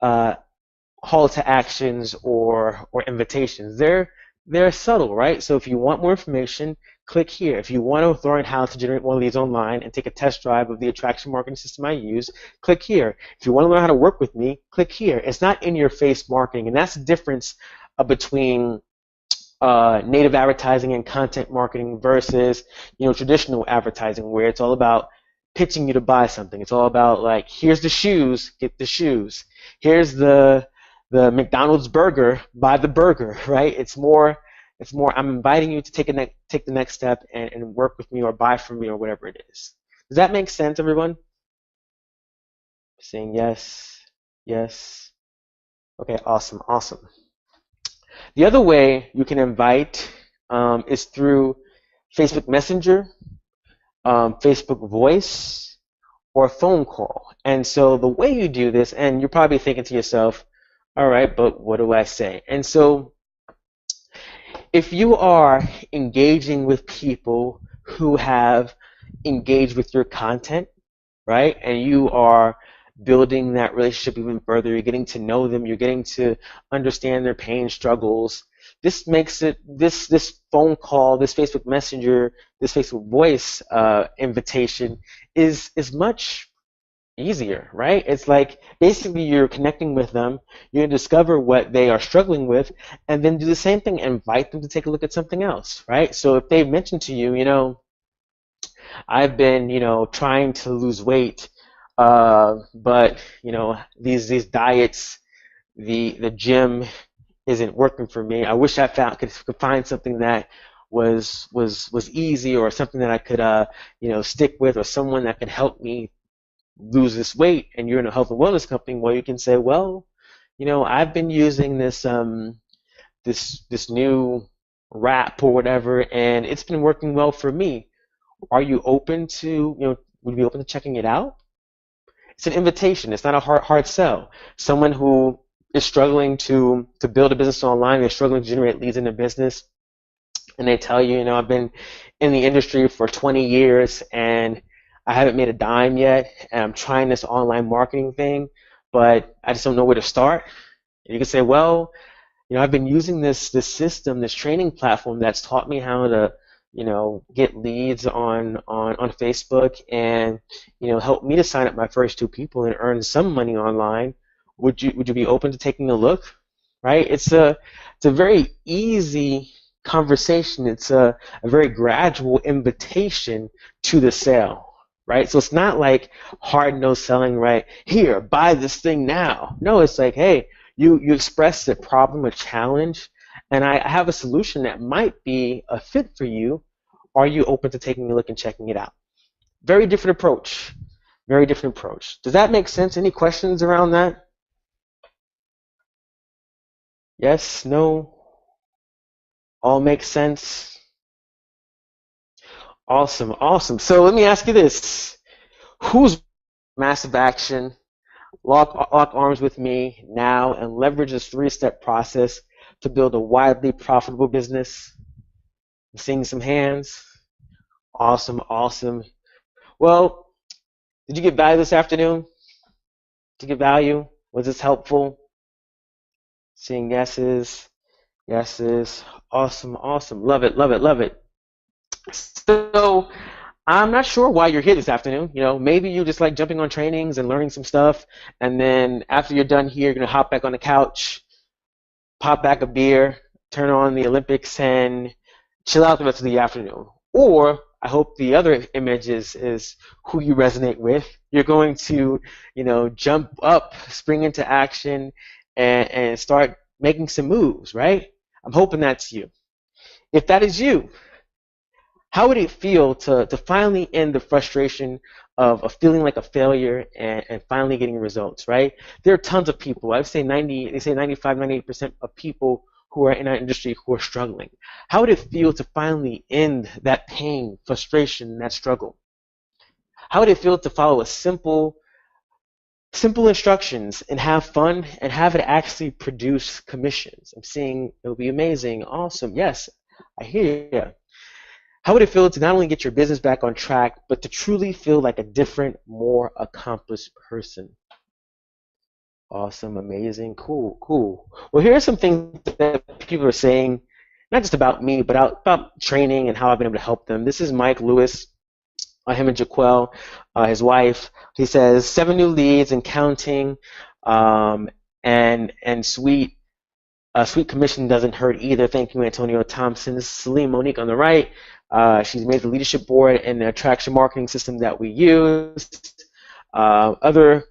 call to actions or invitations. They're subtle, right? So if you want more information, click here. If you want to learn how to generate more leads online and take a test drive of the attraction marketing system I use, click here. If you want to learn how to work with me, click here. It's not in your face marketing, and that's the difference between native advertising and content marketing versus traditional advertising, where it's all about pitching you to buy something. It's all about like, here's the shoes, get the shoes. Here's the McDonald's burger, buy the burger, right? It's more I'm inviting you to take the next step and work with me or buy from me or whatever it is. Does that make sense, everyone? Saying yes, yes. Okay, awesome. The other way you can invite is through Facebook Messenger, Facebook Voice, or a phone call. And so the way you do this, and you're probably thinking to yourself, all right, but what do I say? And so if you are engaging with people who have engaged with your content, right, and you are building that relationship even further, you're getting to know them, you're getting to understand their pain, struggles, this makes it, this phone call, this Facebook Messenger, this Facebook Voice invitation is much easier, right? It's like basically you're connecting with them, you're going to discover what they are struggling with, and then do the same thing, invite them to take a look at something else, right? So if they've mentioned to you, I've been, trying to lose weight, but these diets, the gym isn't working for me. I wish I could find something that was easy, or something that I could stick with, or someone that could help me lose this weight. And you're in a health and wellness company where you can say, well, I've been using this new wrap or whatever, and it's been working well for me. Are you open to, would you be open to checking it out? It's an invitation. It's not a hard sell. Someone who is struggling to build a business online, they're struggling to generate leads in their business, and they tell you, I've been in the industry for 20 years and I haven't made a dime yet, and I'm trying this online marketing thing, but I just don't know where to start. And you can say, well, I've been using this system, this training platform that's taught me how to, get leads on Facebook, and help me to sign up my first two people and earn some money online. Would you be open to taking a look? Right? It's a very easy conversation. It's a very gradual invitation to the sale. Right? So it's not like hard no selling, right? Here, buy this thing now. No, it's like, hey, you express a problem, a challenge, and I have a solution that might be a fit for you. Are you open to taking a look and checking it out? Very different approach. Very different approach. Does that make sense? Any questions around that? Yes? No? All makes sense? Awesome, awesome. So let me ask you this. Who's massive action? Lock arms with me now and leverage this three-step process to build a widely profitable business. I'm seeing some hands. Awesome, awesome. Well, did you get value this afternoon? Did you get value? Was this helpful? Seeing yeses, yeses. Awesome, awesome. Love it, love it, love it. So I'm not sure why you're here this afternoon. Maybe you just like jumping on trainings and learning some stuff, and then after you're done here, you're gonna hop back on the couch, pop back a beer, turn on the Olympics, and chill out the rest of the afternoon. Or I hope the other image is who you resonate with. You're going to, jump up, spring into action, and start making some moves, right? I'm hoping that's you. If that is you, how would it feel to finally end the frustration of feeling like a failure, and finally getting results, right? There are tons of people. I would say they say 95, 98% of people who are in our industry who are struggling. How would it feel to finally end that pain, frustration, that struggle? How would it feel to follow a simple instructions and have fun and have it actually produce commissions? I'm seeing it will be amazing, awesome. Yes, I hear you. How would it feel to not only get your business back on track, but to truly feel like a different, more accomplished person? Awesome, amazing, cool, cool. Well, here are some things that people are saying, not just about me, but about training and how I've been able to help them. This is Mike Lewis, him and Jaquel, his wife. He says 7 new leads and counting, and sweet commission doesn't hurt either. Thank you, Antonio Thompson. This is Celine Monique on the right. She's made the leadership board in the attraction marketing system that we use. Other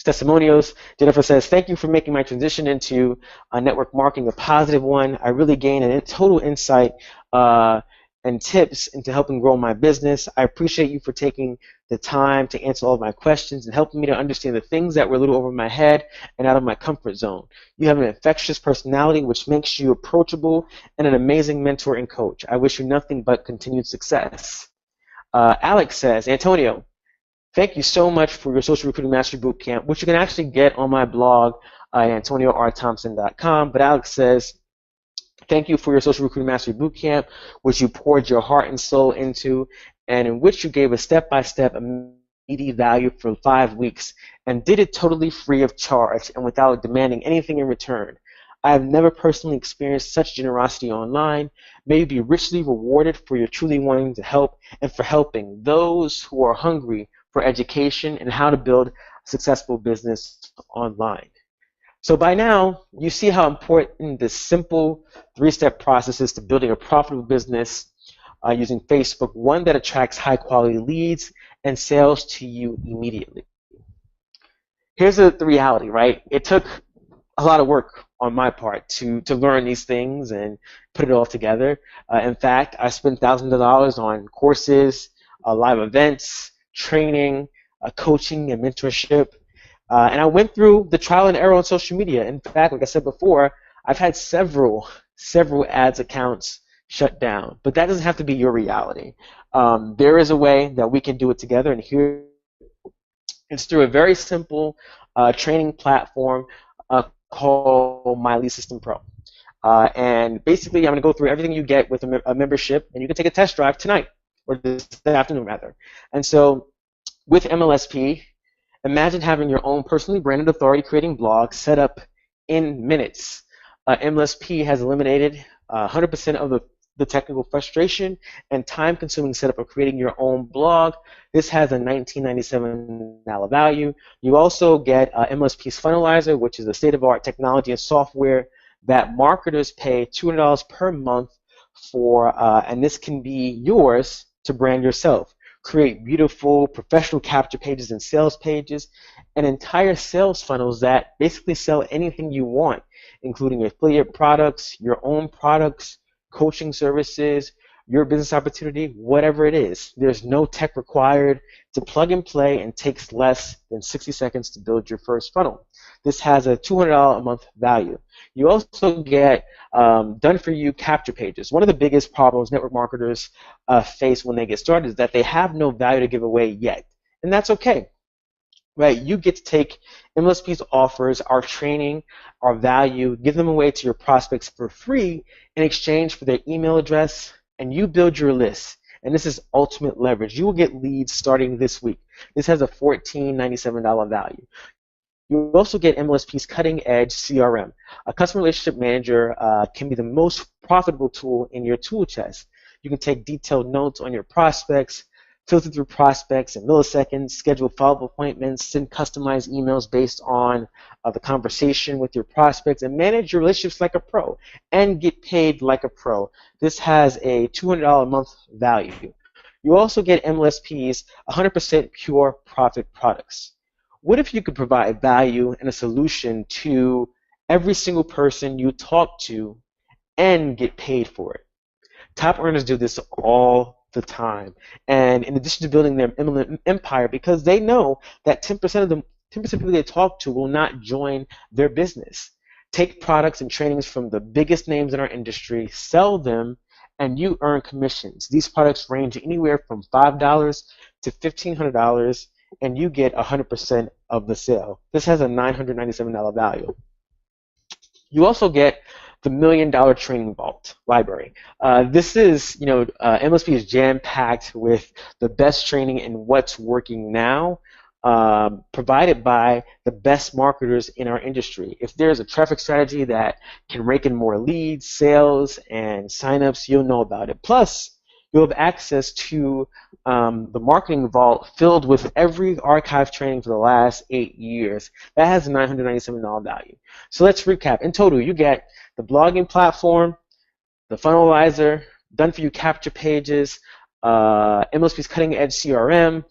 testimonials. Jennifer says, thank you for making my transition into network marketing a positive one. I really gained a total insight and tips into helping grow my business. I appreciate you for taking the time to answer all of my questions and helping me to understand the things that were a little over my head and out of my comfort zone. You have an infectious personality which makes you approachable and an amazing mentor and coach. I wish you nothing but continued success. Alex says, Antonio, thank you so much for your Social Recruiting Mastery Bootcamp, which you can actually get on my blog at AntonioRThompson.com. But Alex says, thank you for your Social Recruiting Mastery Bootcamp, which you poured your heart and soul into, and in which you gave a step-by-step immediate value for 5 weeks, and did it totally free of charge and without demanding anything in return. I have never personally experienced such generosity online. May you be richly rewarded for your truly wanting to help and for helping those who are hungry for education and how to build a successful business online. So by now, you see how important this simple 3-step process is to building a profitable business using Facebook, one that attracts high quality leads and sales to you immediately. Here's the reality, right? It took a lot of work on my part to learn these things and put it all together. In fact, I spent thousands of dollars on courses, live events, training, coaching, and mentorship. And I went through the trial and error on social media. In fact, like I said before, I've had several ads accounts shut down. But that doesn't have to be your reality. There is a way that we can do it together, and here it's through a very simple training platform called My Lead System Pro. And basically, I'm going to go through everything you get with a membership, and you can take a test drive tonight, or this afternoon, rather. And so with MLSP, imagine having your own personally branded authority creating blog set up in minutes. MLSP has eliminated 100% of the technical frustration and time-consuming setup of creating your own blog. This has a $19.97 value. You also get MLSP's Funnelizer, which is a state-of-the-art technology and software that marketers pay $200 per month for, and this can be yours to brand yourself. Create beautiful professional capture pages and sales pages and entire sales funnels that basically sell anything you want, including affiliate products, your own products, coaching services, your business opportunity, whatever it is. There's no tech required to plug and play and takes less than 60 seconds to build your first funnel. This has a $200 a month value. You also get done-for-you capture pages. One of the biggest problems network marketers face when they get started is that they have no value to give away yet, and that's okay. Right, you get to take MLSP's offers, our training, our value, give them away to your prospects for free in exchange for their email address, and you build your list. And this is ultimate leverage. You will get leads starting this week. This has a $14.97 value. You also get MLSP's cutting-edge CRM. A customer relationship manager can be the most profitable tool in your tool chest. You can take detailed notes on your prospects, filter through prospects in milliseconds, schedule follow-up appointments, send customized emails based on the conversation with your prospects, and manage your relationships like a pro and get paid like a pro. This has a $200 a month value. You also get MLSP's 100% pure profit products. What if you could provide value and a solution to every single person you talk to and get paid for it? Top earners do this all the time, and in addition to building their empire, because they know that 10% of the 10% of people they talk to will not join their business. Take products and trainings from the biggest names in our industry, sell them, and you earn commissions. These products range anywhere from $5 to $1,500, and you get 100% of the sale. This has a $997 value. You also get the $1 Million Training Vault library. This is, MLSP is jam-packed with the best training in what's working now, provided by the best marketers in our industry. If there's a traffic strategy that can rake in more leads, sales, and signups, you'll know about it. Plus, you'll have access to the Marketing Vault filled with every archive training for the last 8 years. That has a $997 value. So let's recap. In total, you get the blogging platform, the Funnelizer, done-for-you capture pages, MLSP's cutting-edge CRM,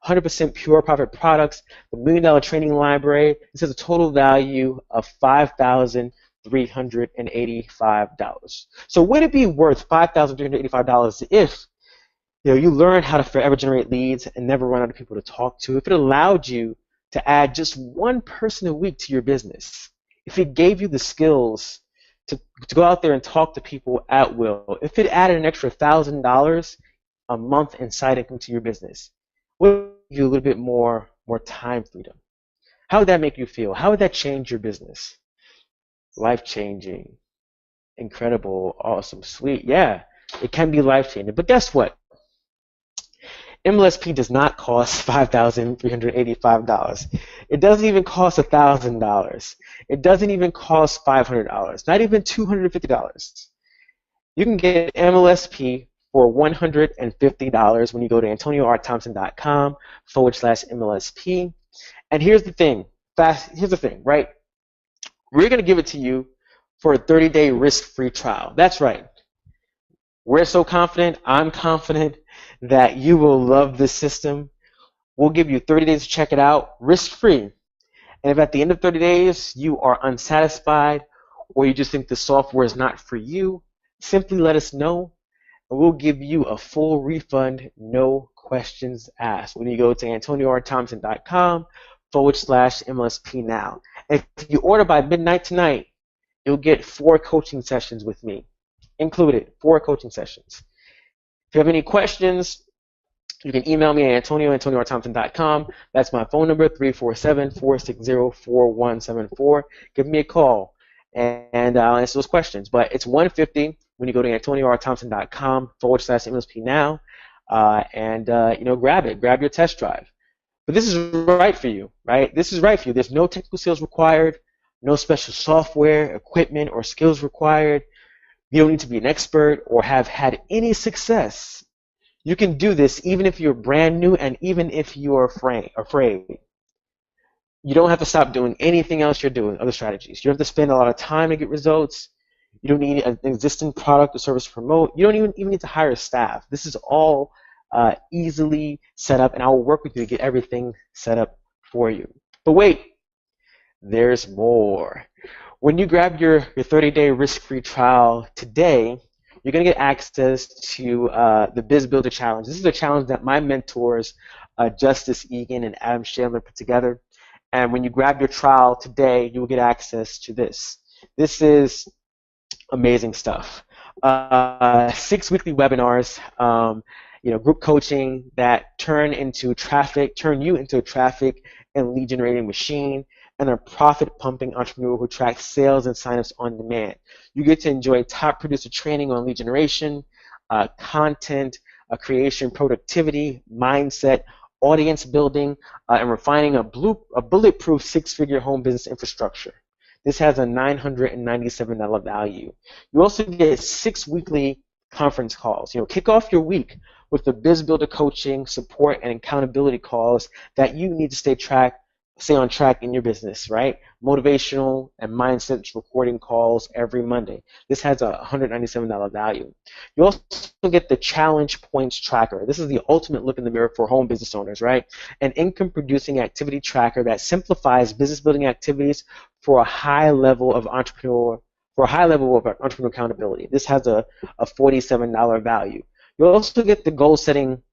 100% pure profit products, the $1 Million Training Library. This has a total value of $5,385. So would it be worth $5,385 if you learn how to forever generate leads and never run out of people to talk to? If it allowed you to add just one person a week to your business, if it gave you the skills to go out there and talk to people at will, if it added an extra $1,000 a month in side income to your business, would give you a little bit more time freedom? How would that make you feel? How would that change your business? Life-changing, incredible, awesome, sweet. Yeah, it can be life-changing. But guess what? MLSP does not cost $5,385. It doesn't even cost $1,000. It doesn't even cost $500. Not even $250. You can get MLSP for $150 when you go to AntonioRThompson.com/MLSP. And here's the thing. Right? We're going to give it to you for a 30-day risk-free trial. That's right. We're so confident, I'm confident that you will love this system. We'll give you 30 days to check it out, risk-free. And if at the end of 30 days you are unsatisfied or you just think the software is not for you, simply let us know and we'll give you a full refund, no questions asked. When you go to AntonioRThompson.com/MLSP now. If you order by midnight tonight, you'll get 4 coaching sessions with me included, 4 coaching sessions. If you have any questions, you can email me at AntonioRThompson.com. That's my phone number, 347-460-4174. Give me a call, and I'll answer those questions. But it's $150 when you go to AntonioRThompson.com/MLSP now, and grab it. Grab your test drive. But this is right for you, right? This is right for you. There's no technical skills required, no special software, equipment, or skills required. You don't need to be an expert or have had any success. You can do this even if you're brand new and even if you're afraid. You don't have to stop doing anything else you're doing, other strategies. You don't have to spend a lot of time to get results. You don't need an existing product or service to promote. You don't even need to hire staff. This is all easily set up, and I will work with you to get everything set up for you. But wait, there's more. When you grab your 30-day risk-free trial today, you're going to get access to the Biz Builder Challenge. This is a challenge that my mentors, Justice Egan and Adam Chandler, put together. And when you grab your trial today, you will get access to this. This is amazing stuff. 6 weekly webinars, group coaching that turn you into a traffic and lead generating machine, and a profit-pumping entrepreneur who tracks sales and signups on demand. You get to enjoy top producer training on lead generation, content creation, productivity, mindset, audience building, and refining a bulletproof 6-figure home business infrastructure. This has a $997 value. You also get 6 weekly conference calls. Kick off your week with the Biz Builder coaching, support, and accountability calls that you need to stay on track in your business, right? Motivational and mindset recording calls every Monday. This has a $197 value. You also get the Challenge Points Tracker. This is the ultimate look in the mirror for home business owners, right? An income-producing activity tracker that simplifies business building activities for a high level of entrepreneur accountability. This has a $47 value. You also get the goal setting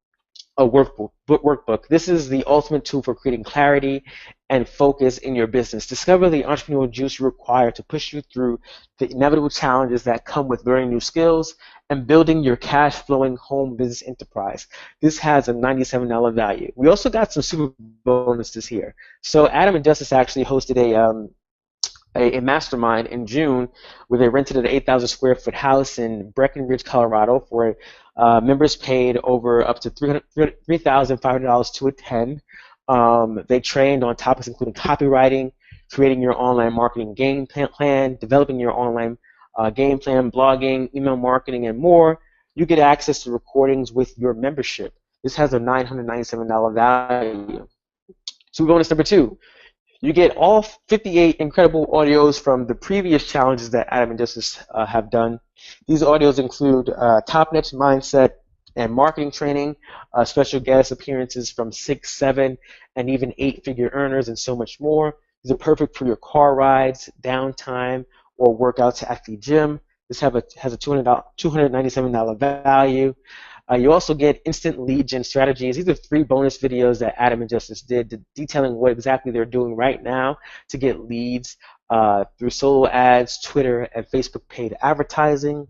workbook. This is the ultimate tool for creating clarity and focus in your business. Discover the entrepreneurial juice you require to push you through the inevitable challenges that come with learning new skills and building your cash-flowing home business enterprise. This has a $97 value. We also got some super bonuses here. So Adam and Justice actually hosted a mastermind in June where they rented an 8,000 square foot house in Breckenridge, Colorado for members paid over up to $3,500 to attend. They trained on topics including copywriting, creating your online marketing game plan, developing your online game plan, blogging, email marketing, and more. You get access to recordings with your membership. This has a $997 value. So bonus number 2. You get all 58 incredible audios from the previous challenges that Adam and Justice have done. These audios include top niche mindset and marketing training, special guest appearances from 6, 7, and even 8-figure earners, and so much more. These are perfect for your car rides, downtime, or workouts at the gym. This has a $297 value. You also get instant lead gen strategies. These are 3 bonus videos that Adam and Justice did detailing what exactly they're doing right now to get leads through solo ads, Twitter, and Facebook paid advertising.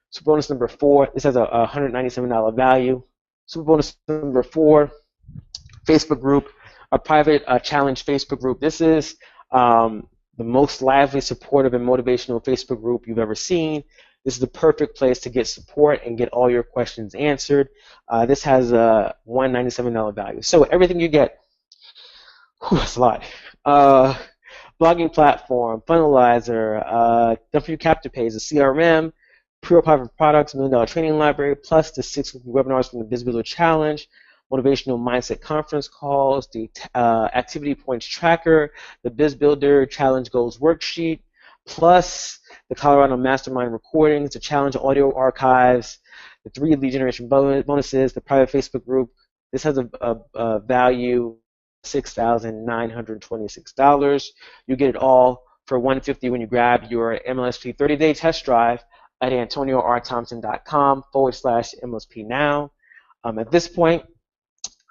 Super bonus number 4, this has a $197 value. Super bonus number 4, Facebook group, a private challenge Facebook group. This is the most lively, supportive, and motivational Facebook group you've ever seen. This is the perfect place to get support and get all your questions answered. This has a $197 value. So everything you get, that's a lot. Blogging platform, funnelizer, done for you capture page, a CRM, pure private products, $1 million training library, plus the 6 webinars from the Biz Builder Challenge, motivational mindset conference calls, the activity points tracker, the Biz Builder Challenge goals worksheet, plus the Colorado Mastermind recordings, the challenge audio archives, the 3 lead generation bonuses, the private Facebook group. This has a value $6,926. You get it all for $150 when you grab your MLSP 30-day test drive at AntonioRThompson.com/MLSP now. At this point,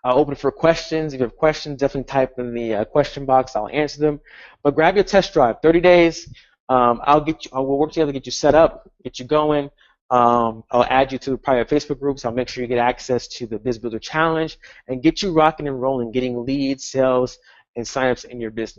I'll open it for questions. If you have questions, definitely type in the question box. I'll answer them. But grab your test drive, 30 days. We'll work together to get you set up, get you going. I'll add you to the private Facebook groups. I'll make sure you get access to the Biz Builder Challenge and get you rocking and rolling, getting leads, sales, and signups in your business.